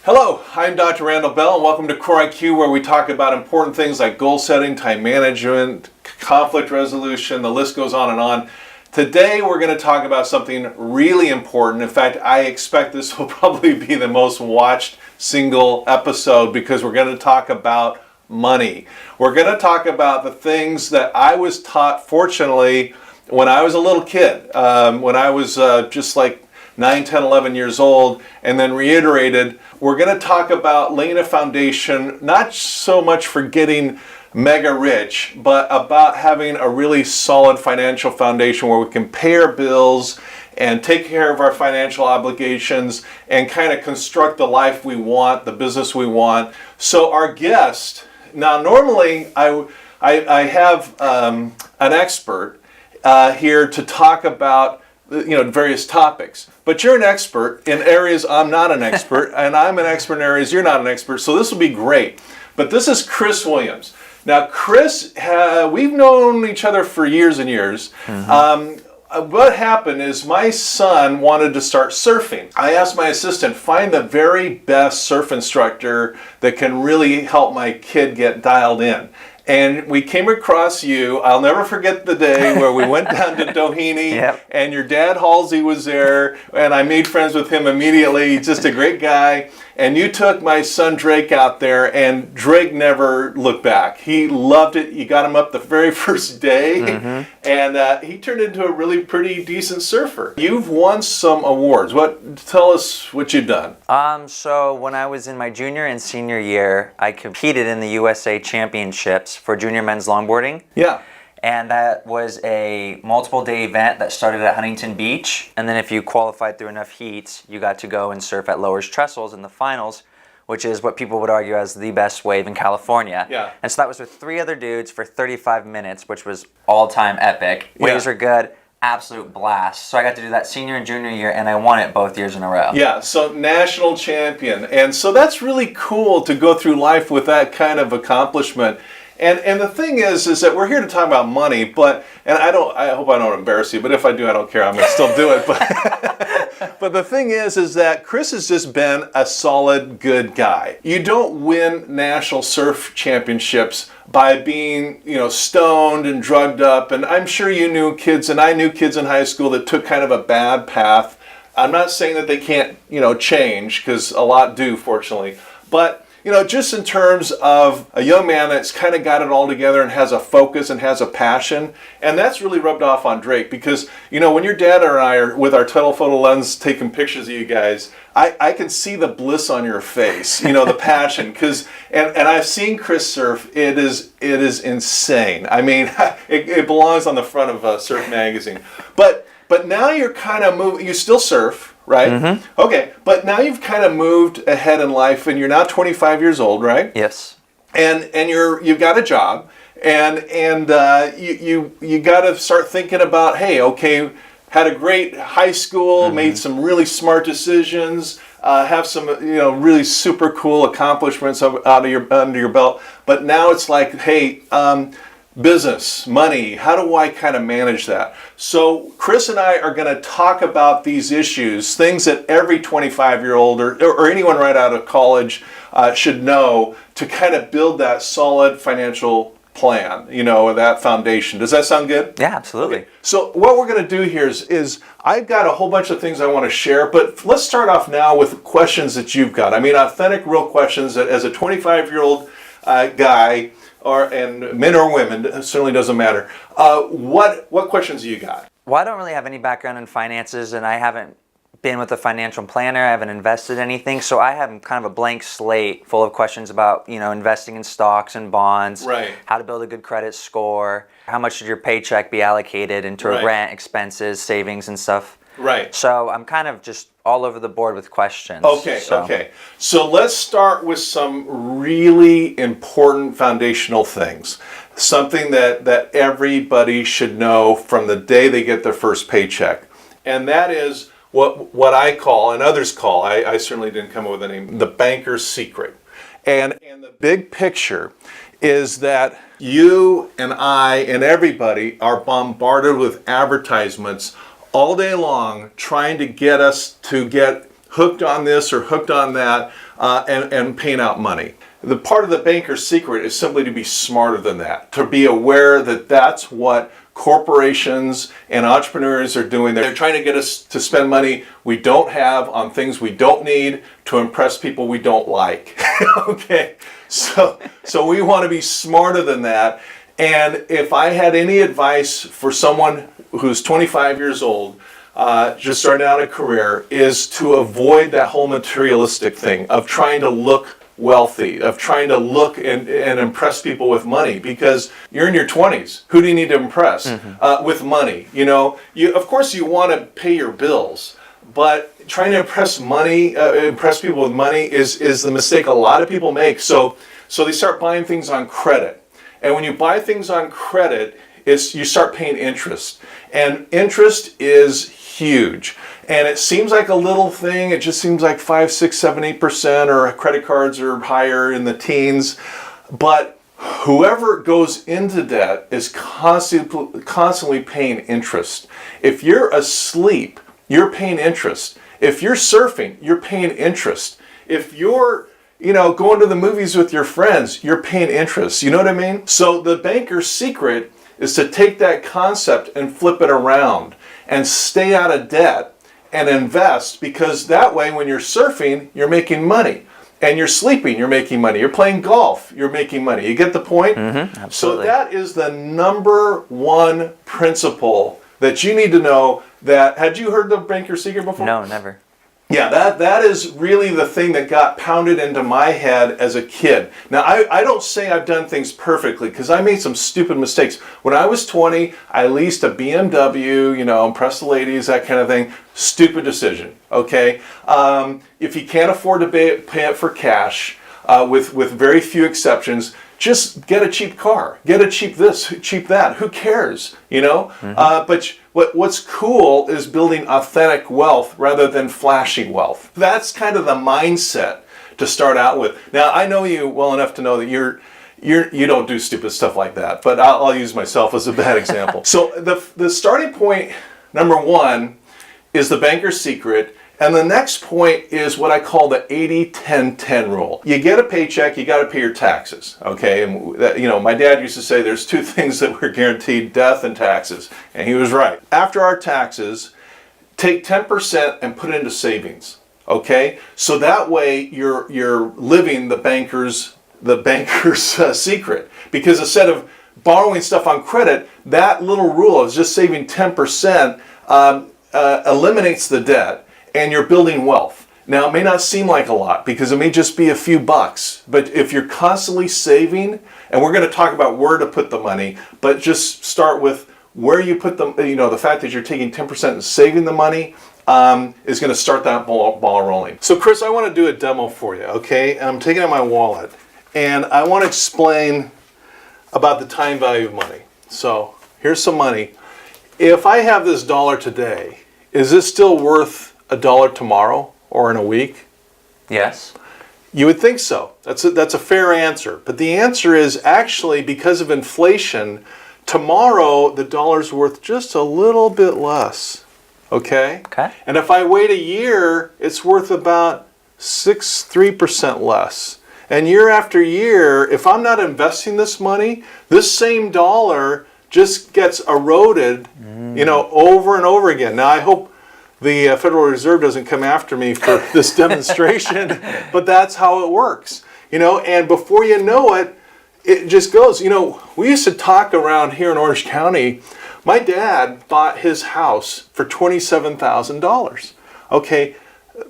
Hello, I'm Dr. Randall Bell, and welcome to Core IQ, where we talk about important things like goal setting, time management, conflict resolution, the list goes on and on. Today we're going to talk about something really important. In fact, I expect this will probably be the most watched single episode because we're going to talk about money. We're going to talk about the things that I was taught, fortunately, when I was a little kid, when I was just like 9, 10, 11 years old, and then reiterated. We're going to talk about laying a foundation, not so much for getting mega rich, but about having a really solid financial foundation where we can pay our bills and take care of our financial obligations and kind of construct the life we want, the business we want. So our guest, now normally I have an expert here to talk about various topics. But you're an expert in areas I'm not an expert, and I'm an expert in areas you're not an expert, so this will be great. But this is Kris Williams. Now, Kris, we've known each other for years and years. What happened is my son wanted to start surfing. I asked my assistant, find the very best surf instructor that can really help my kid get dialed in. And we came across you. I'll never forget the day where we went down to Doheny, and your dad Halsey was there, and I made friends with him immediately. He's just a great guy. And you took my son Drake out there, and Drake never looked back. He loved it. You got him up the very first day, and he turned into a really pretty decent surfer. You've won some awards. Tell us what you've done. So when I was in my junior and senior year, I competed in the USA Championships for junior men's longboarding. Yeah. And that was a multiple day event that started at Huntington Beach. And then if you qualified through enough heats, you got to go and surf at Lowers Trestles in the finals, which is what people would argue as the best wave in California. Yeah. And so that was with 3 other dudes for 35 minutes, which was all-time epic. Waves were good, absolute blast. So I got to do that senior and junior year, and I won it both years in a row. Yeah, so national champion. And so that's really cool to go through life with that kind of accomplishment. And the thing is that we're here to talk about money, and I hope I don't embarrass you, but if I do, I don't care. I'm going to still do it. But the thing is that Kris has just been a solid, good guy. You don't win national surf championships by being, stoned and drugged up. And I'm sure you knew kids, and I knew kids in high school that took kind of a bad path. I'm not saying that they can't, change, because a lot do, fortunately. But just in terms of a young man that's kind of got it all together and has a focus and has a passion, and that's really rubbed off on Drake because, when your dad and I are with our telephoto lens taking pictures of you guys, I can see the bliss on your face, the passion, and I've seen Kris surf. It is insane. I mean, it belongs on the front of Surf Magazine. But now you're kind of moving, you still surf, right? Okay, but now you've kind of moved ahead in life, and you're now 25 years old, right? Yes. And you've got a job, and you got to start thinking about, hey, okay, had a great high school, made some really smart decisions, have some really super cool accomplishments under your belt, but now it's like, hey, business, money, how do I kind of manage that? So Kris and I are going to talk about these issues, things that every 25-year-old or anyone right out of college should know to kind of build that solid financial plan, that foundation. Does that sound good? Yeah, absolutely. Okay. So what we're going to do here is I've got a whole bunch of things I want to share, but let's start off now with questions that you've got. I mean, authentic, real questions that as a 25-year-old guy, and men or women, it certainly doesn't matter. What questions do you got? Well, I don't really have any background in finances, and I haven't been with a financial planner. I haven't invested anything, so I have kind of a blank slate full of questions about, investing in stocks and bonds, right, how to build a good credit score, how much should your paycheck be allocated into rent, expenses, savings, and stuff. Right. So I'm kind of just all over the board with questions. Okay. So let's start with some really important foundational things. Something that everybody should know from the day they get their first paycheck. And that is what I call, and others call, I certainly didn't come up with a name, the banker's secret. And the big picture is that you and I and everybody are bombarded with advertisements all day long trying to get us to get hooked on this or hooked on that, and paying out money. The part of the banker's secret is simply to be smarter than that, to be aware that that's what corporations and entrepreneurs are doing. They're trying to get us to spend money we don't have on things we don't need to impress people we don't like. Okay, so we want to be smarter than that. And if I had any advice for someone who's 25 years old, just starting out a career, is to avoid that whole materialistic thing of trying to look wealthy, of trying to look and impress people with money, because you're in your 20s. Who do you need to impress? With money? You know, of course you want to pay your bills, but trying to impress people with money is the mistake a lot of people make. So they start buying things on credit, and when you buy things on credit, you start paying interest, and interest is huge. And it seems like a little thing. It just seems like 5, 6, 7, 8%, or credit cards are higher in the teens. But whoever goes into debt is constantly paying interest. If you're asleep, you're paying interest. If you're surfing, you're paying interest. If you're going to the movies with your friends, you're paying interest. You know what I mean? So the banker's secret is to take that concept and flip it around and stay out of debt and invest, because that way when you're surfing, you're making money. And you're sleeping, you're making money. You're playing golf, you're making money. You get the point? Absolutely. So that is the number one principle that you need to know. That, had you heard the banker's secret before? No, never. Yeah, that is really the thing that got pounded into my head as a kid. Now, I don't say I've done things perfectly, because I made some stupid mistakes. When I was 20, I leased a BMW, impress the ladies, that kind of thing. Stupid decision, okay? If you can't afford to pay it for cash, with very few exceptions, just get a cheap car. Get a cheap this, cheap that. Who cares, But what's cool is building authentic wealth rather than flashy wealth. That's kind of the mindset to start out with. Now, I know you well enough to know that you don't do stupid stuff like that, but I'll use myself as a bad example. So the starting point, number one, is the banker's secret. And the next point is what I call the 80-10-10 rule. You get a paycheck, you got to pay your taxes, okay? And my dad used to say there's two things that were guaranteed: death and taxes. And he was right. After our taxes, take 10% and put it into savings, okay? So that way you're living the banker's secret. Because instead of borrowing stuff on credit, that little rule of just saving 10% eliminates the debt. And you're building wealth. Now, it may not seem like a lot, because it may just be a few bucks, but if you're constantly saving, and we're going to talk about where to put the money, but just start with where you put the fact that you're taking 10% and saving the money is going to start that ball rolling. So, Kris, I want to do a demo for you, okay? And I'm taking out my wallet, and I want to explain about the time value of money. So, here's some money. If I have this dollar today, is it still worth $1 tomorrow or in a week? Yes. You would think so. That's a fair answer. But the answer is actually, because of inflation, tomorrow the dollar's worth just a little bit less. Okay? Okay. And if I wait a year, it's worth about 3% less. And year after year, if I'm not investing this money, this same dollar just gets eroded, over and over again. Now, I hope the Federal Reserve doesn't come after me for this demonstration, but that's how it works, and before you know it, it just goes. We used to talk around here in Orange County. My dad bought his house for $27,000. Okay,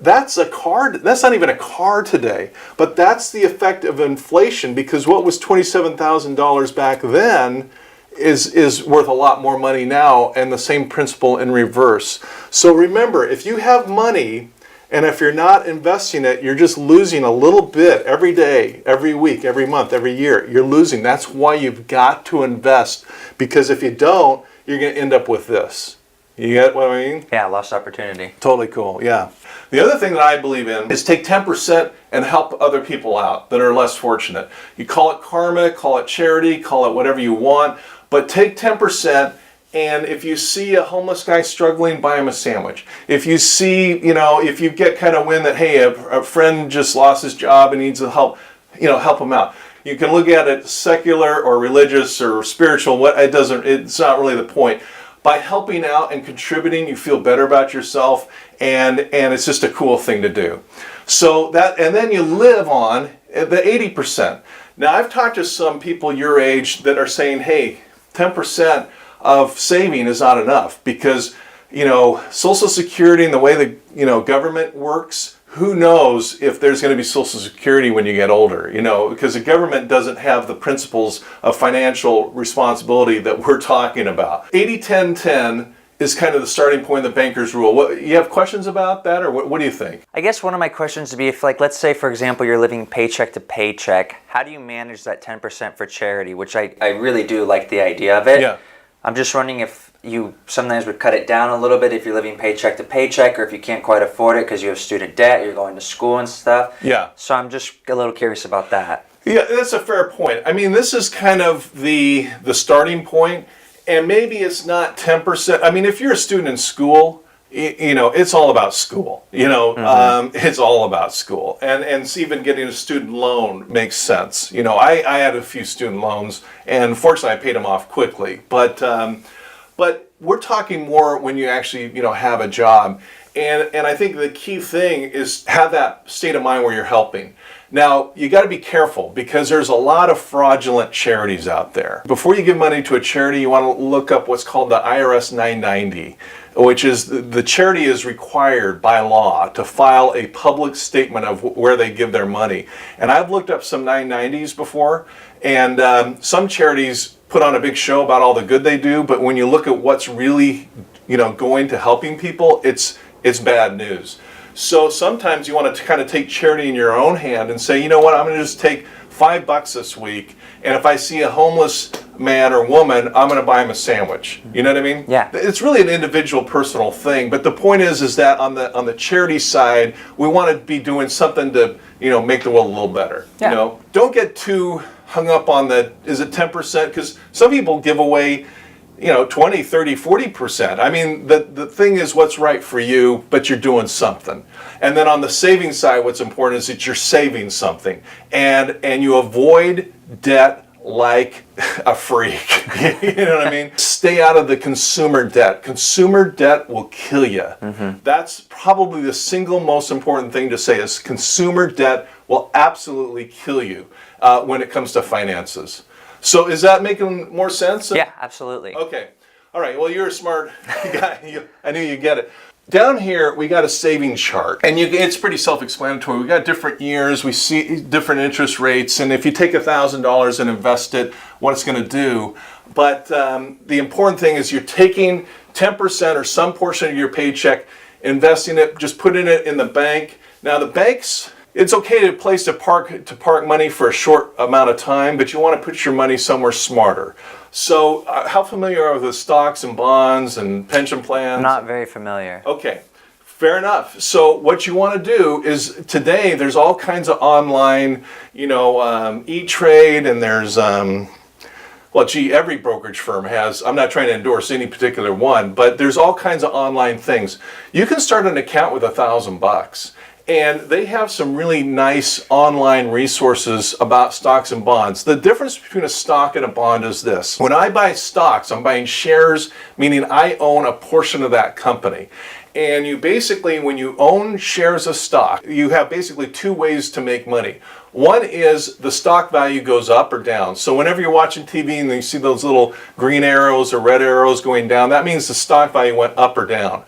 that's a car. That's not even a car today, but that's the effect of inflation, because what was $27,000 back then is worth a lot more money now, and the same principle in reverse. So remember, if you have money and if you're not investing it, you're just losing a little bit every day, every week, every month, every year. You're losing. That's why you've got to invest, because if you don't, you're going to end up with this. You get what I mean? Yeah, lost opportunity. Totally cool, yeah. The other thing that I believe in is take 10% and help other people out that are less fortunate. You call it karma, call it charity, call it whatever you want, but take 10% And if you see a homeless guy struggling, buy him a sandwich. If you see, if you get kind of wind that, hey, a friend just lost his job and needs help, help him out. You can look at it secular or religious or spiritual. It's not really the point. By helping out and contributing, you feel better about yourself, and it's just a cool thing to do. So and then you live on the 80%. Now, I've talked to some people your age that are saying, hey, 10% of saving is not enough because, Social Security and the way the, government works, who knows if there's going to be Social Security when you get older, because the government doesn't have the principles of financial responsibility that we're talking about. 80-10-10 is kind of the starting point of the banker's rule. You have questions about that, or what do you think? I guess one of my questions would be if, let's say, for example, you're living paycheck to paycheck, how do you manage that 10% for charity, which I really do like the idea of it. Yeah. I'm just wondering if you sometimes would cut it down a little bit if you're living paycheck to paycheck, or if you can't quite afford it because you have student debt, you're going to school and stuff. Yeah. So I'm just a little curious about that. Yeah, that's a fair point. I mean, this is kind of the starting point, and maybe it's not 10%. I mean, if you're a student in school, it's all about school. It's all about school, and even getting a student loan makes sense. I had a few student loans, and fortunately, I paid them off quickly. But we're talking more when you actually have a job, and I think the key thing is have that state of mind where you're helping. Now, you got to be careful because there's a lot of fraudulent charities out there. Before you give money to a charity, you want to look up what's called the IRS 990, which is the charity is required by law to file a public statement of where they give their money. And I've looked up some 990s before, and some charities put on a big show about all the good they do, but when you look at what's really going to helping people, it's bad news. So sometimes you want to kind of take charity in your own hand and say, you know what, I'm going to just take $5 this week, and if I see a homeless man or woman, I'm going to buy him a sandwich. You know what I mean? Yeah. It's really an individual, personal thing. But the point is that on the charity side, we want to be doing something to make the world a little better. Yeah. Don't get too hung up on is it 10%? Because some people give away 20, 30, 40%. I mean, the thing is what's right for you, but you're doing something. And then on the saving side, what's important is that you're saving something. And you avoid debt like a freak. You know what I mean? Stay out of the consumer debt. Consumer debt will kill you. Mm-hmm. That's probably the single most important thing to say is consumer debt will absolutely kill you when it comes to finances. So is that making more sense? Yeah, absolutely. Okay. All right. Well, you're a smart guy. I knew you get it. Down here, we got a saving chart. And it's pretty self-explanatory. We got different years. We see different interest rates. And if you take $1,000 and invest it, what it's going to do. But the important thing is you're taking 10% or some portion of your paycheck, investing it, just putting it in the bank. Now, the banks... It's okay to park money for a short amount of time, but you want to put your money somewhere smarter. So how familiar are you with stocks and bonds and pension plans? Not very familiar. Okay, fair enough. So what you want to do is today there's all kinds of online, E-Trade, and there's, every brokerage firm has. I'm not trying to endorse any particular one, but there's all kinds of online things. You can start an account with $1,000. And they have some really nice online resources about stocks and bonds. The difference between a stock and a bond is this. When I buy stocks, I'm buying shares, meaning I own a portion of that company. And you basically, when you own shares of stock, you have basically two ways to make money. One is the stock value goes up or down. So whenever you're watching TV and you see those little green arrows or red arrows going down, that means the stock value went up or down.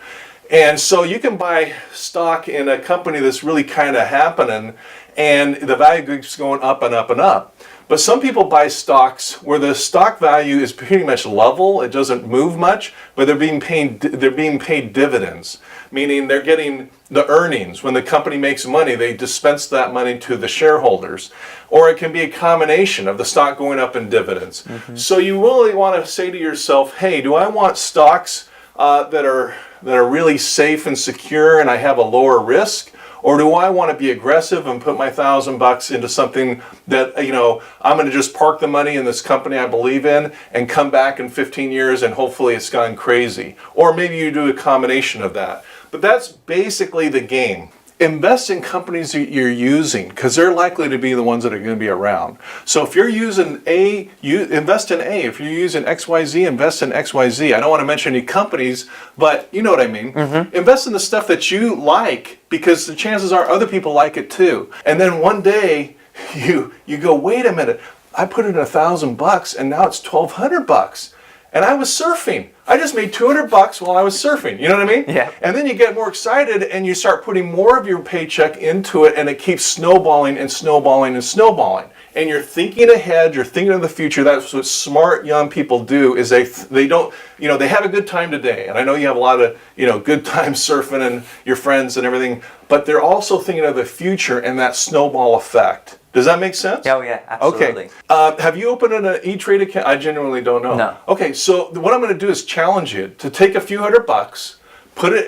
And so you can buy stock in a company that's really kind of happening, and the value keeps going up and up and up. But some people buy stocks where the stock value is pretty much level; it doesn't move much, but they're being paid dividends, meaning they're getting the earnings. When the company makes money, they dispense that money to the shareholders. Or it can be a combination of the stock going up and dividends. Mm-hmm. So you really want to say to yourself, "Hey, do I want stocks that are that are really safe and secure and I have a lower risk? Or do I want to be aggressive and put my $1,000 into something that, I'm going to just park the money in this company I believe in and come back in 15 years and hopefully it's gone crazy? Or maybe you do a combination of that. But that's basically the game. Invest in companies that you're using because they're likely to be the ones that are going to be around. So if you're using A, invest in A. If you're using XYZ, invest in XYZ. I don't want to mention any companies, but you know what I mean. Invest in the stuff that you like because the chances are other people like it too. And then one day you go, wait a minute, I put in $1,000 and now it's $1,200. And I was surfing. I just made $200 while I was surfing. You know what I mean? Yeah. And then you get more excited and you start putting more of your paycheck into it and it keeps snowballing and snowballing and snowballing. And you're thinking ahead, you're thinking of the future. That's what smart young people do is they don't, they have a good time today. And I know you have a lot of, good times surfing and your friends and everything, but they're also thinking of the future and that snowball effect. Does that make sense? Oh, yeah, absolutely. Okay. Have you opened an E-Trade account? I genuinely don't know. No. Okay, so what I'm going to do is challenge you to take a few $100,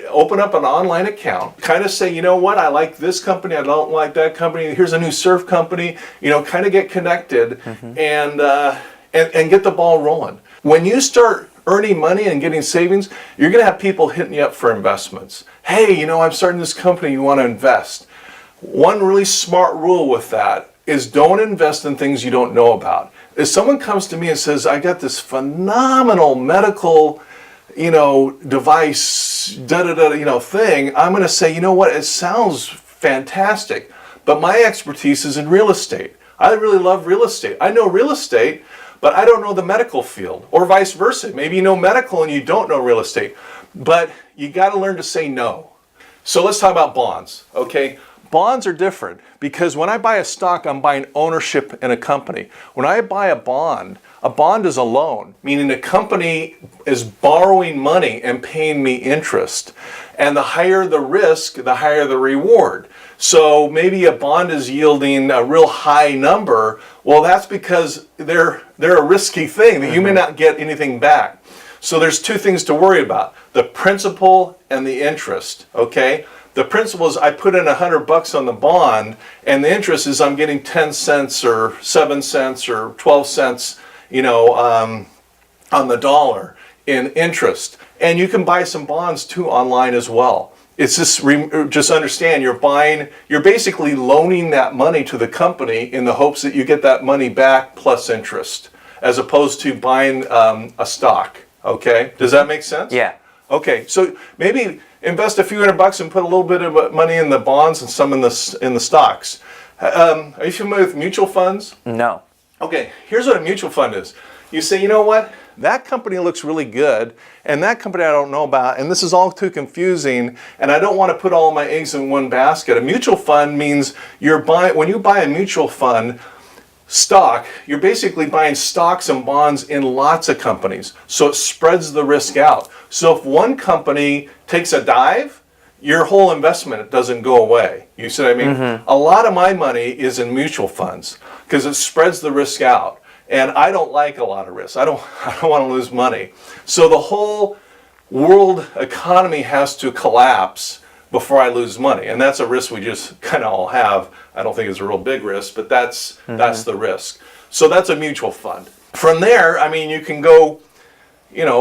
open up an online account, kind of say, you know what, I like this company, I don't like that company, here's a new surf company, kind of get connected and get the ball rolling. When you start earning money and getting savings, you're going to have people hitting you up for investments. Hey, I'm starting this company, you want to invest. One really smart rule with that is don't invest in things you don't know about. If someone comes to me and says, I got this phenomenal medical, device, thing, I'm going to say, you know what, it sounds fantastic, but my expertise is in real estate. I really love real estate. I know real estate, but I don't know the medical field, or vice versa. Maybe you know medical and you don't know real estate, but you got to learn to say no. So let's talk about bonds, okay? Bonds are different because when I buy a stock, I'm buying ownership in a company. When I buy a bond is a loan, meaning the company is borrowing money and paying me interest. And the higher the risk, the higher the reward. So maybe a bond is yielding a real high number. Well, that's because they're a risky thing that you may not get anything back. So there's two things to worry about, the principal and the interest, okay? The principal is I put in $100 on the bond, and the interest is I'm getting 10 cents or 7 cents or 12 cents, on the dollar in interest. And you can buy some bonds too online as well. It's just understand you're basically loaning that money to the company in the hopes that you get that money back plus interest, as opposed to buying a stock. Okay, does that make sense? Yeah. Okay, so maybe invest a few $100 and put a little bit of money in the bonds and some in the stocks. Are you familiar with mutual funds? No. Okay, here's what a mutual fund is. You say, you know what? That company looks really good, and that company I don't know about, and this is all too confusing, and I don't want to put all my eggs in one basket. A mutual fund means when you buy a mutual fund stock, you're basically buying stocks and bonds in lots of companies. So it spreads the risk out. So if one company takes a dive, your whole investment doesn't go away. You see what I mean? A lot of my money is in mutual funds because it spreads the risk out. And I don't like a lot of risk. I don't want to lose money. So the whole world economy has to collapse before I lose money. And that's a risk we just kind of all have. I don't think it's a real big risk, but that's the risk. So that's a mutual fund. From there, you can go,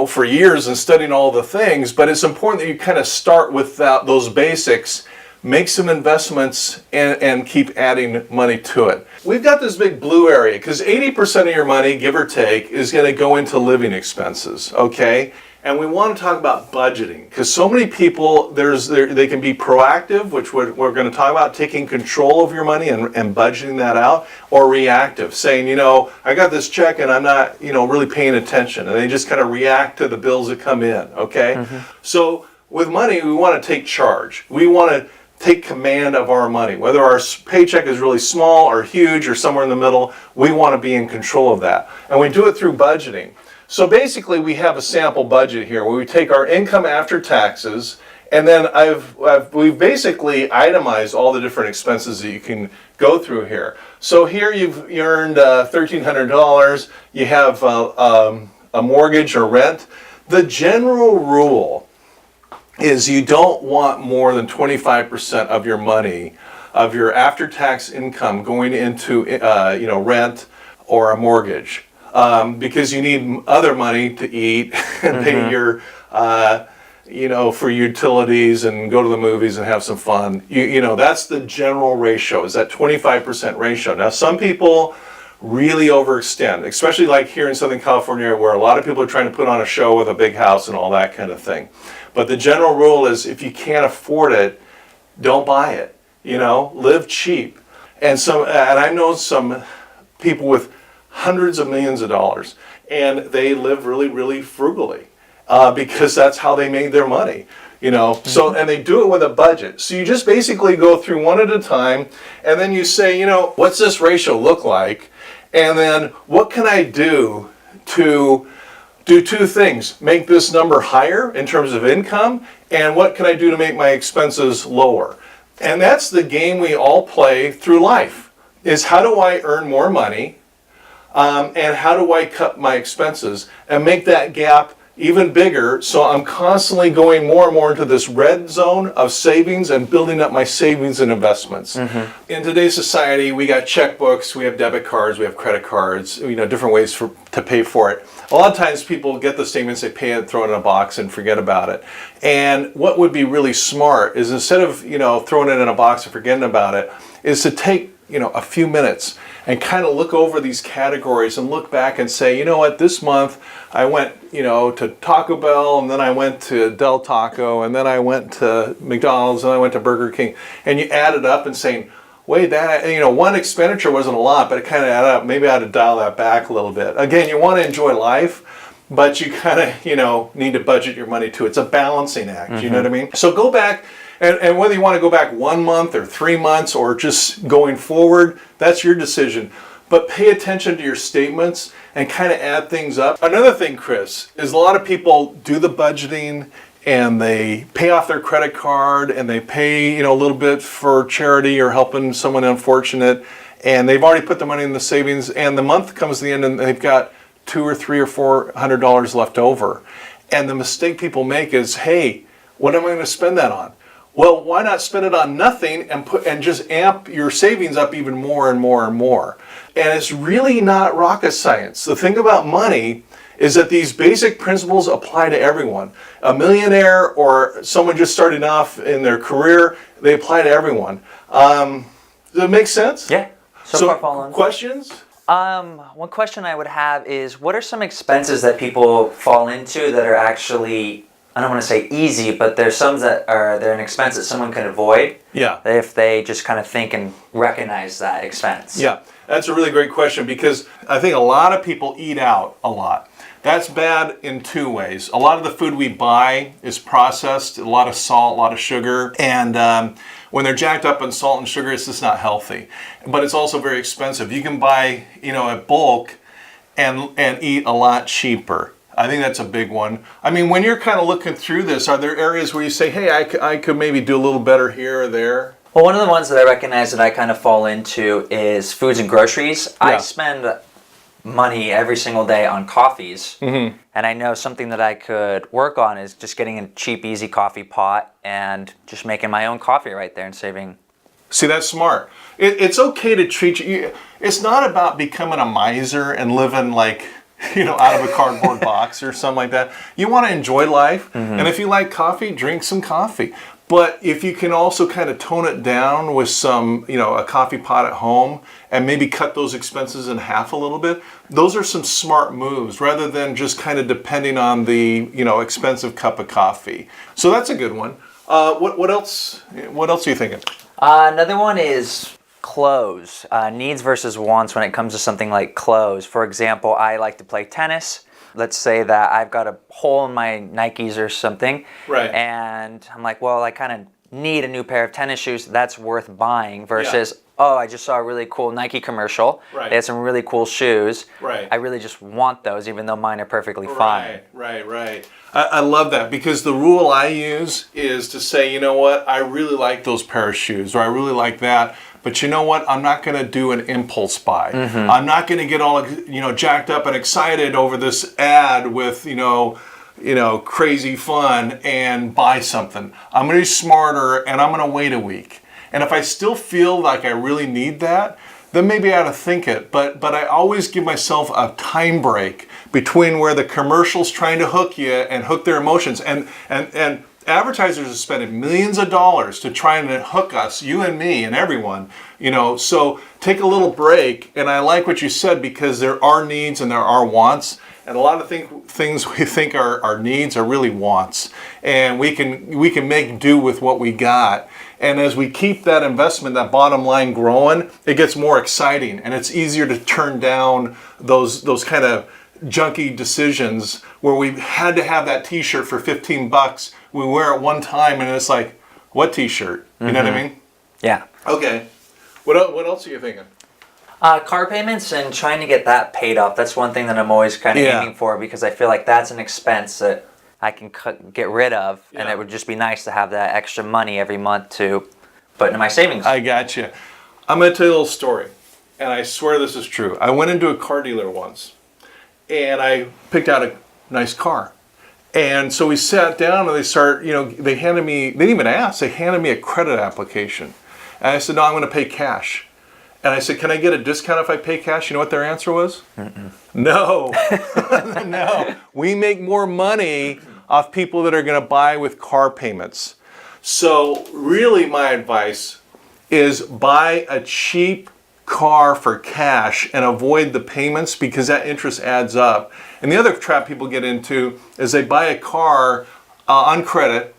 for years and studying all the things, but it's important that you kind of start with those basics, make some investments, and keep adding money to it. We've got this big blue area because 80% of your money, give or take, is going to go into living expenses, okay? And we want to talk about budgeting because so many people, they can be proactive, which we're going to talk about, taking control of your money and budgeting that out, or reactive, saying, I got this check and I'm not, really paying attention. And they just kind of react to the bills that come in, okay? So with money, we want to take charge. We want to take command of our money. Whether our paycheck is really small or huge or somewhere in the middle, we want to be in control of that. And we do it through budgeting. So basically we have a sample budget here where we take our income after taxes, and then we've basically itemized all the different expenses that you can go through here. So here you earned $1,300, you have a mortgage or rent. The general rule is you don't want more than 25% of your money, of your after-tax income going into rent or a mortgage, because you need other money to eat and pay your for utilities and go to the movies and have some fun. That's the general ratio, is that 25% ratio. Now, some people really overextend, especially like here in Southern California, where a lot of people are trying to put on a show with a big house and all that kind of thing. But the general rule is, if you can't afford it, don't buy it. Live cheap. And I know some people with hundreds of millions of dollars, and they live really, really frugally, because that's how they made their money. So, and they do it with a budget. So you just basically go through one at a time, and then you say, what's this ratio look like? And then what can I do to do two things: make this number higher in terms of income, and what can I do to make my expenses lower? And that's the game we all play through life, is how do I earn more money, and how do I cut my expenses and make that gap even bigger, so I'm constantly going more and more into this red zone of savings and building up my savings and investments. In today's society, we got checkbooks, we have debit cards, we have credit cards, different ways to pay for it. A lot of times people get the statements, they pay it, throw it in a box, and forget about it. And what would be really smart is, instead of throwing it in a box and forgetting about it, is to take a few minutes and kind of look over these categories and look back and say, this month I went to Taco Bell, and then I went to Del Taco, and then I went to McDonald's, and I went to Burger King, and you add it up and saying, wait, that one expenditure wasn't a lot, but it kind of added up. Maybe I had to dial that back a little bit. Again, you want to enjoy life, but you kind of need to budget your money too. It's a balancing act. You know what I mean? So go back. And whether you want to go back 1 month or 3 months or just going forward, that's your decision. But pay attention to your statements and kind of add things up. Another thing, Kris, is a lot of people do the budgeting and they pay off their credit card and they pay a little bit for charity or helping someone unfortunate, and they've already put the money in the savings, and the month comes to the end and they've got $200 or $300 or $400 left over. And the mistake people make is, hey, what am I going to spend that on? Well, why not spend it on nothing and just amp your savings up even more and more and more? And it's really not rocket science. The thing about money is that these basic principles apply to everyone. A millionaire or someone just starting off in their career, they apply to everyone. Does it make sense? Yeah. So far following. Questions? One question I would have is, what are some expenses that people fall into that are actually, I don't want to say easy, but there's some they're an expense that someone can avoid. Yeah. If they just kind of think and recognize that expense. Yeah, that's a really great question, because I think a lot of people eat out a lot. That's bad in two ways. A lot of the food we buy is processed, a lot of salt, a lot of sugar, and when they're jacked up on salt and sugar, it's just not healthy. But it's also very expensive. You can buy, at bulk and eat a lot cheaper. I think that's a big one. I mean, when you're kind of looking through this, are there areas where you say, hey, I could maybe do a little better here or there? Well, one of the ones that I recognize that I kind of fall into is foods and groceries. Yeah. I spend money every single day on coffees, and I know something that I could work on is just getting a cheap, easy coffee pot and just making my own coffee right there and saving. See, that's smart. It's okay to treat you. It's not about becoming a miser and living like, out of a cardboard box or something like that. You want to enjoy life, and if you like coffee, drink some coffee. But if you can also kind of tone it down with some, a coffee pot at home, and maybe cut those expenses in half a little bit, those are some smart moves, rather than just kind of depending on the, expensive cup of coffee. So that's a good one. What else? What else are you thinking? Another one is clothes. Needs versus wants when it comes to something like clothes. For example, I like to play tennis. Let's say that I've got a hole in my Nikes or something, right? And I'm like, well, I kind of need a new pair of tennis shoes. That's worth buying versus, oh, I just saw a really cool Nike commercial. Right. They had some really cool shoes. Right. I really just want those, even though mine are perfectly fine. Right. I love that, because the rule I use is to say, you know what, I really like those pair of shoes, or I really like that. But you know what? I'm not going to do an impulse buy. I'm not going to get all jacked up and excited over this ad with crazy fun and buy something. I'm going to be smarter and I'm going to wait a week. And if I still feel like I really need that, then maybe I ought to think it. But I always give myself a time break between where the commercial's trying to hook you and hook their emotions. And advertisers are spending millions of dollars to try and hook us, you and me and everyone, so take a little break. And I like what you said, because there are needs and there are wants. And a lot of things we think are needs are really wants. And we can make do with what we got. And as we keep that investment, that bottom line growing, it gets more exciting. And it's easier to turn down those kind of junky decisions where we had to have that t-shirt for $15. We wear it one time and it's like, what t-shirt? You know what I mean? Yeah. Okay. What else are you thinking? Car payments and trying to get that paid off. That's one thing that I'm always kind of aiming for, because I feel like that's an expense that I can get rid of, and it would just be nice to have that extra money every month to put into my savings. I got you. I'm going to tell you a little story, and I swear this is true. I went into a car dealer once, and I picked out a nice car. And so we sat down and they handed me, they didn't even ask, they handed me a credit application. And I said, no, I'm going to pay cash. And I said, can I get a discount if I pay cash? You know what their answer was? No. No. We make more money off people that are going to buy with car payments. So really my advice is buy a cheap car for cash and avoid the payments, because that interest adds up. And the other trap people get into is they buy a car on credit,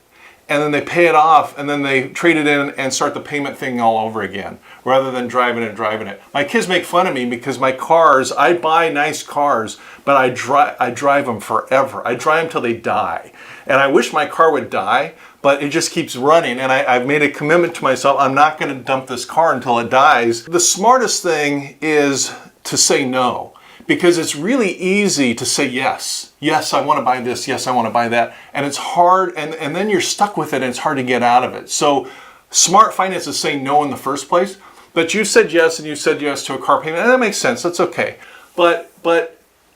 and then they pay it off, and then they trade it in and start the payment thing all over again, rather than driving it. My kids make fun of me because my cars, I buy nice cars, but I drive them forever. I drive them till they die. And I wish my car would die, but it just keeps running. And I've made a commitment to myself, I'm not going to dump this car until it dies. The smartest thing is to say no. Because it's really easy to say yes. Yes, I want to buy this. Yes, I want to buy that. And it's hard, and then you're stuck with it, and it's hard to get out of it. So smart finance is saying no in the first place. But you said yes, and you said yes to a car payment, and that makes sense. That's okay. But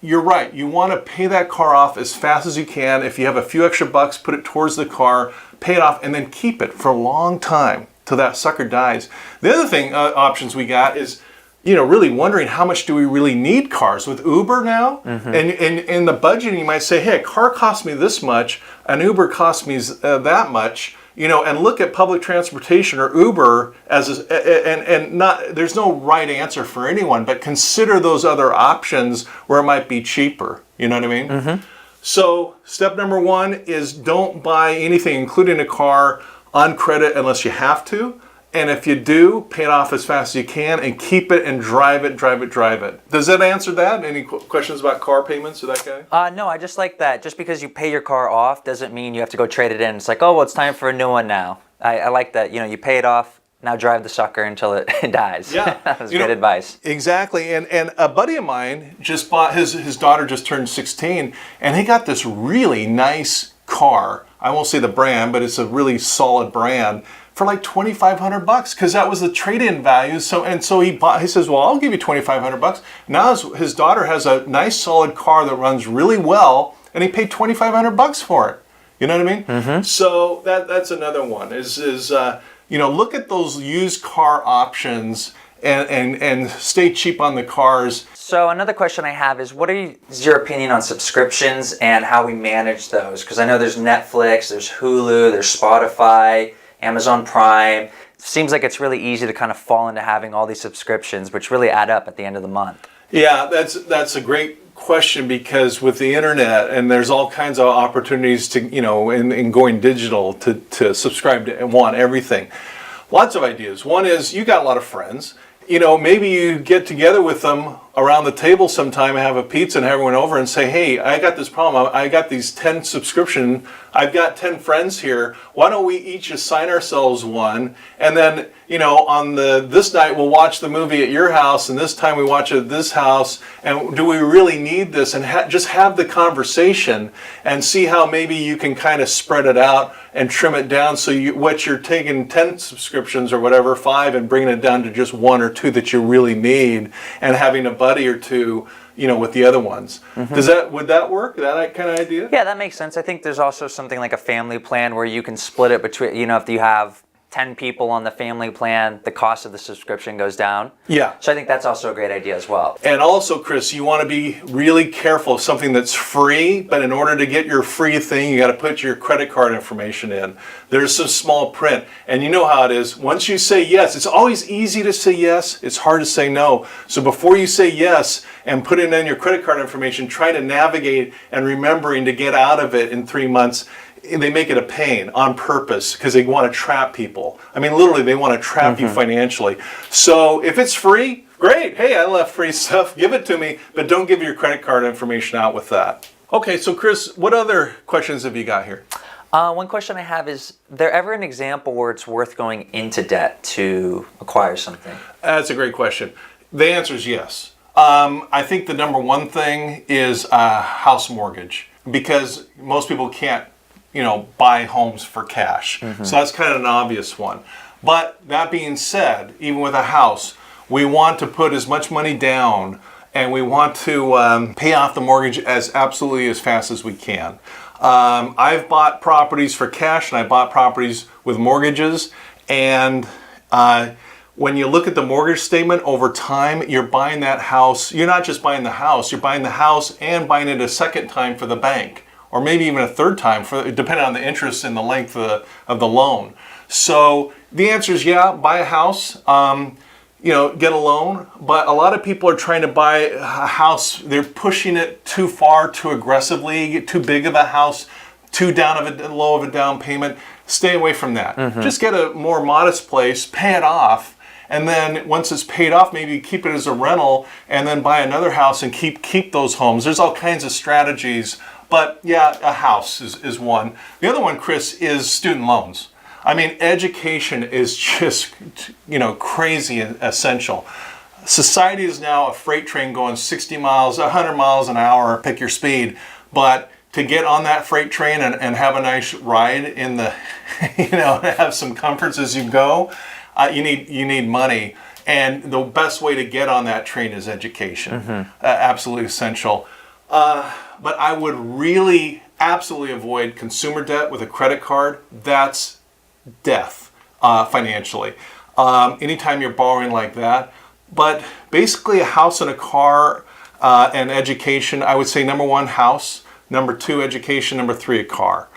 you're right. You want to pay that car off as fast as you can. If you have a few extra bucks, put it towards the car, pay it off, and then keep it for a long time till that sucker dies. The other thing, options we got is, really wondering how much do we really need cars with Uber now? And in the budgeting, you might say, hey, a car costs me this much, an Uber costs me that much, and look at public transportation or Uber as there's no right answer for anyone, but consider those other options where it might be cheaper. You know what I mean? So step number one is don't buy anything, including a car, on credit unless you have to. And if you do, pay it off as fast as you can and keep it and drive it. Does that answer that? Any questions about car payments or that guy? No, I just like that. Just because you pay your car off doesn't mean you have to go trade it in. It's like, oh, well, it's time for a new one now. I like that. You pay it off, now drive the sucker until it dies. Yeah. That was good advice. Exactly. And a buddy of mine just bought, his daughter just turned 16, and he got this really nice car. I won't say the brand, but it's a really solid brand, for like $2,500, because that was the trade-in value. So he says, well, I'll give you $2,500. Now his daughter has a nice solid car that runs really well, and he paid $2,500 for it. You know what I mean? So that's another one is look at those used car options and stay cheap on the cars. So another question I have is, what is your opinion on subscriptions and how we manage those? Because I know there's Netflix, there's Hulu, there's Spotify, Amazon Prime. Seems like it's really easy to kind of fall into having all these subscriptions, which really add up at the end of the month. Yeah, that's a great question, because with the internet, and there's all kinds of opportunities to, in going digital to subscribe to and want everything. Lots of ideas. One is, you got a lot of friends. Maybe you get together with them around the table sometime and have a pizza and have everyone over and say, hey, I got this problem. I got these 10 subscription. I've got 10 friends here. Why don't we each assign ourselves one? And then, on this night we'll watch the movie at your house, and this time we watch it at this house. And do we really need this? And just have the conversation and see how maybe you can kind of spread it out and trim it down. So what you're taking 10 subscriptions or whatever, 5, and bringing it down to just 1 or 2 that you really need, and having a buddy or two, with the other ones. Would that work? That kind of idea? Yeah, that makes sense. I think there's also something like a family plan where you can split it between, if you have 10 people on the family plan, the cost of the subscription goes down. Yeah. So I think that's also a great idea as well. And also, Kris, you want to be really careful of something that's free, but in order to get your free thing, you got to put your credit card information in. There's some small print, and you know how it is. Once you say yes, it's always easy to say yes. It's hard to say no. So before you say yes and put in your credit card information, try to navigate and remembering to get out of it in 3 months. They make it a pain on purpose because they want to trap people. I mean, literally, they want to trap you financially. So if it's free, great. Hey, I left free stuff. Give it to me, but don't give your credit card information out with that. Okay, so Kris, what other questions have you got here? One question I have is there ever an example where it's worth going into debt to acquire something? That's a great question. The answer is yes. I think the number one thing is a house mortgage because most people can't buy homes for cash. So that's kind of an obvious one. But that being said, even with a house, we want to put as much money down and we want to pay off the mortgage as fast as we can. I've bought properties for cash and I bought properties with mortgages. And when you look at the mortgage statement over time, you're buying that house. You're not just buying the house, you're buying the house and buying it a second time for the bank. Or maybe even a third time, depending on the interest and the length of the loan. So the answer is yeah, buy a house, get a loan. But a lot of people are trying to buy a house. They're pushing it too far, too aggressively, too big of a house, too low of a down payment. Stay away from that. Just get a more modest place, pay it off. And then once it's paid off, maybe keep it as a rental and then buy another house and keep those homes. There's all kinds of strategies. But yeah, a house is one. The other one, Kris, is student loans. I mean, education is just, crazy and essential. Society is now a freight train going 60 miles, 100 miles an hour, pick your speed. But to get on that freight train and have a nice ride in the, have some comforts as you go, you need money. And the best way to get on that train is education. Absolutely essential. But I would really absolutely avoid consumer debt with a credit card. That's death financially. Anytime you're borrowing like that. But basically a house and a car and education, I would say number one, house. Number two, education. Number three, a car.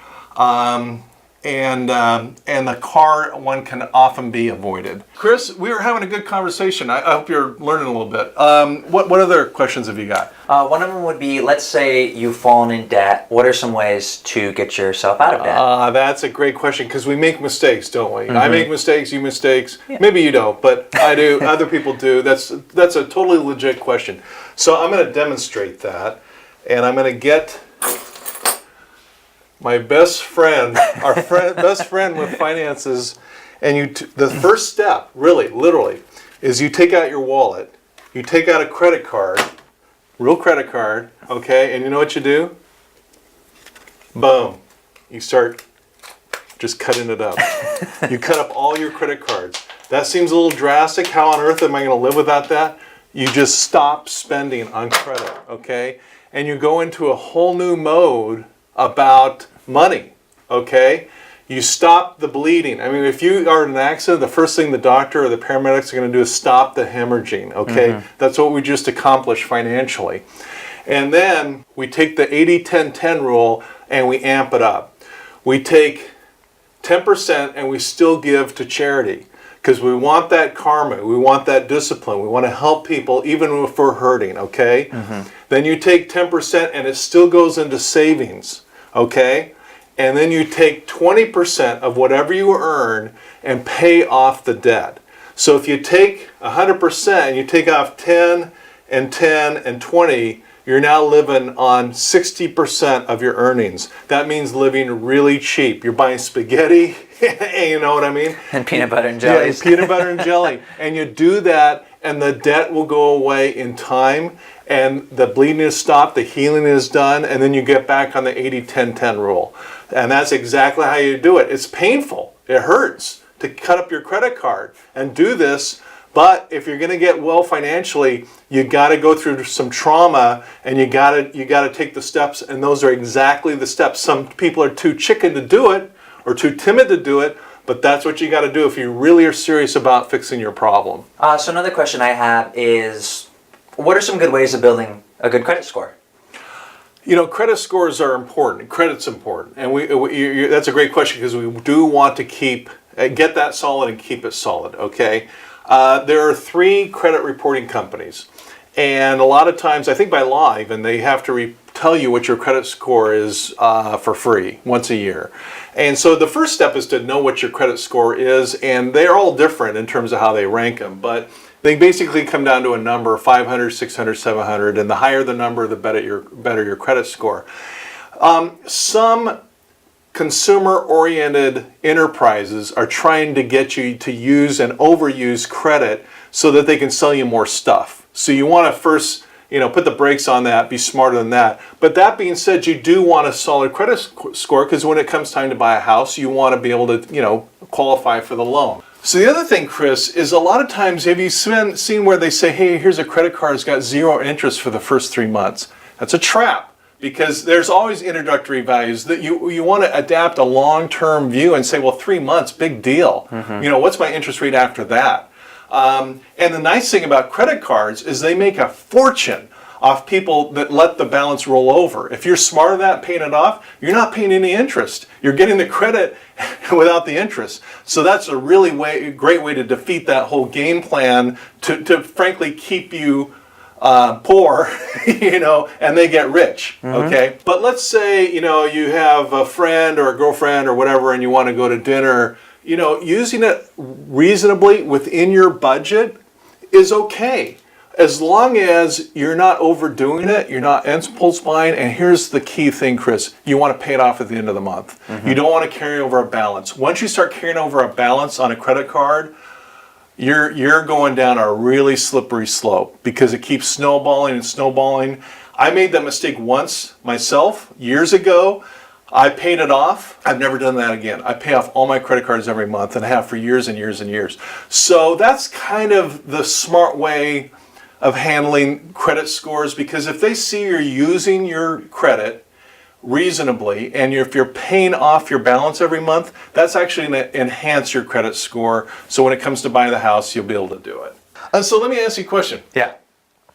And the car one can often be avoided. Kris, we were having a good conversation. I hope you're learning a little bit. What other questions have you got? One of them would be, let's say you've fallen in debt. What are some ways to get yourself out of debt? That's a great question because we make mistakes, don't we? I make mistakes, you mistakes. Yeah. Maybe you don't, but I do. Other people do. That's a totally legit question. So I'm going to demonstrate that, and I'm going to get my best friend, best friend with finances, and the first step, really, literally, is you take out your wallet, you take out a credit card, real credit card, okay, and you know what you do? Boom. You start just cutting it up. You cut up all your credit cards. That seems a little drastic. How on earth am I going to live without that? You just stop spending on credit, okay? And you go into a whole new mode about money, okay? You stop the bleeding. I mean, if you are in an accident, the first thing the doctor or the paramedics are going to do is stop the hemorrhaging, okay? That's what we just accomplished financially. And then we take the 80-10-10 rule and we amp it up. We take 10% and we still give to charity because we want that karma, we want that discipline, we want to help people even if we're hurting, okay? Then you take 10% and it still goes into savings, okay? And then you take 20% of whatever you earn and pay off the debt. So if you take 100% and you take off 10 and 10 and 20, you're now living on 60% of your earnings. That means living really cheap. You're buying spaghetti, you know what I mean? And peanut butter and jelly. Yeah, peanut butter and jelly. And you do that and the debt will go away in time and the bleeding is stopped, the healing is done, and then you get back on the 80-10-10 rule. And that's exactly how you do it. It's painful. It hurts to cut up your credit card and do this, But if you're going to get well financially, you got to go through some trauma, and you got to take the steps, and those are exactly the steps. Some people are too chicken to do it or too timid to do it, but that's what you got to do if you really are serious about fixing your problem. So another question I have is, what are some good ways of building a good credit score? You know, credit scores are important. Credit's important, and that's a great question because we do want to get that solid and keep it solid. Okay. There are 3 credit reporting companies, and a lot of times, I think by law even, they have to tell you what your credit score is for free once a year. And so the first step is to know what your credit score is, and they're all different in terms of how they rank them, but they basically come down to a number: 500, 600, 700, and the higher the number, the better your credit score. Some consumer-oriented enterprises are trying to get you to use and overuse credit so that they can sell you more stuff. So you want to first, put the brakes on that, be smarter than that. But that being said, you do want a solid credit score because when it comes time to buy a house, you want to be able to, qualify for the loan. So the other thing, Kris, is a lot of times, have you seen where they say, hey, here's a credit card that's got 0 interest for the first 3 months? That's a trap. Because there's always introductory values that you want to adapt a long-term view and say, well, 3 months, big deal. What's my interest rate after that? And the nice thing about credit cards is they make a fortune off people that let the balance roll over. If you're smart at that, paying it off, you're not paying any interest. You're getting the credit without the interest. So that's a really great way to defeat that whole game plan to frankly keep you poor, and they get rich, okay? But let's say, you have a friend or a girlfriend or whatever, and you want to go to dinner, using it reasonably within your budget is okay. As long as you're not overdoing it, you're not impulse buying, and here's the key thing, Kris, you want to pay it off at the end of the month. You don't want to carry over a balance. Once you start carrying over a balance on a credit card, you're going down a really slippery slope because it keeps snowballing and snowballing. I made that mistake once myself years ago. I paid it off. I've never done that again. I pay off all my credit cards every month and have for years and years and years. So that's kind of the smart way of handling credit scores, because if they see you're using your credit reasonably, and if you're paying off your balance every month, that's actually going to enhance your credit score. So when it comes to buying the house, you'll be able to do it. And so let me ask you a question. Yeah.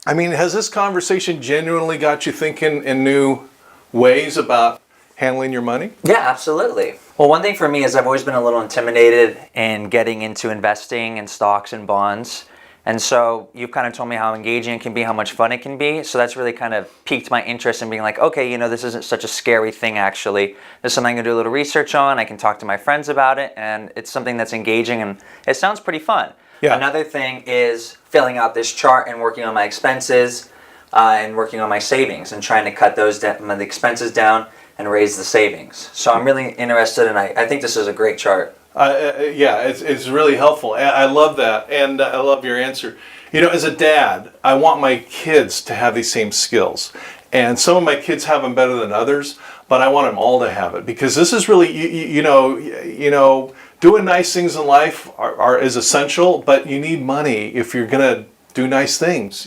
I mean, has this conversation genuinely got you thinking in new ways about handling your money? Yeah, absolutely. Well, one thing for me is I've always been a little intimidated in getting into investing in stocks and bonds. And so you've kind of told me how engaging it can be, how much fun it can be. So that's really kind of piqued my interest in being like, okay, this isn't such a scary thing actually. This is something I can do a little research on. I can talk to my friends about it, and it's something that's engaging and it sounds pretty fun. Yeah. Another thing is filling out this chart and working on my expenses and working on my savings and trying to cut the expenses down and raise the savings. So I'm really interested, and I think this is a great chart. Yeah, it's really helpful. I love that, and I love your answer. As a dad, I want my kids to have these same skills, and some of my kids have them better than others, but I want them all to have it, because this is really, doing nice things in life is essential, but you need money if you're gonna do nice things,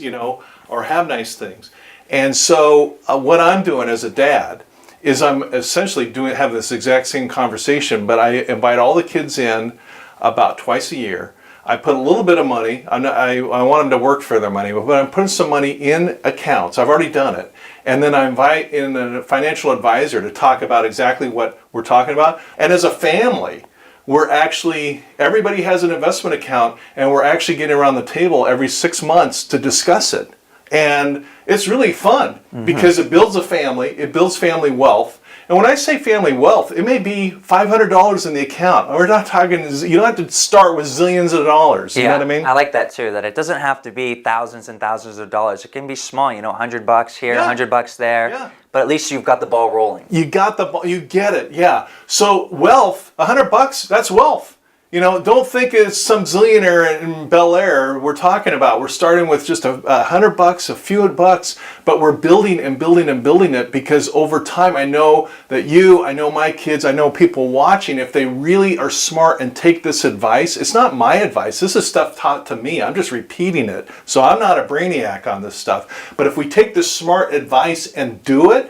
or have nice things. And so what I'm doing as a dad is I'm essentially having this exact same conversation, but I invite all the kids in about twice a year. I put a little bit of money. I want them to work for their money, but I'm putting some money in accounts. I've already done it. And then I invite in a financial advisor to talk about exactly what we're talking about. And as a family, everybody has an investment account, and we're actually getting around the table every 6 months to discuss it. And it's really fun because it builds a family, it builds family wealth. And when I say family wealth, it may be $500 in the account. We're not talking, you don't have to start with zillions of dollars. You know what I mean? I like that too, that it doesn't have to be thousands and thousands of dollars. It can be small, $100 here, $100 there. Yeah. But at least you've got the ball rolling. You get it, yeah. So wealth, $100, that's wealth. You know, don't think it's some zillionaire in Bel Air we're talking about. We're starting with just $100, a few bucks, but we're building and building and building it because over time I know that I know my kids, I know people watching, if they really are smart and take this advice, it's not my advice. This is stuff taught to me. I'm just repeating it. So I'm not a brainiac on this stuff. But if we take this smart advice and do it,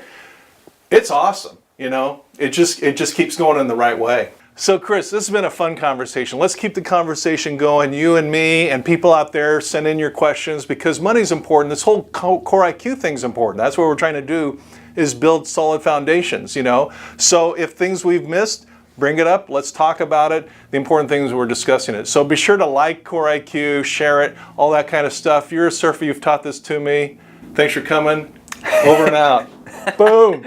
it's awesome. You know, it just keeps going in the right way. So Kris, this has been a fun conversation. Let's keep the conversation going, you and me and people out there. Send in your questions because money's important. This whole core IQ thing's important. That's what we're trying to do, is build solid foundations, you know. So if things we've missed, bring it up. Let's talk about it. The important things we're discussing it. So be sure to like Core IQ, share it, all that kind of stuff. You're a surfer. You've taught this to me. Thanks for coming. Over and out. Boom.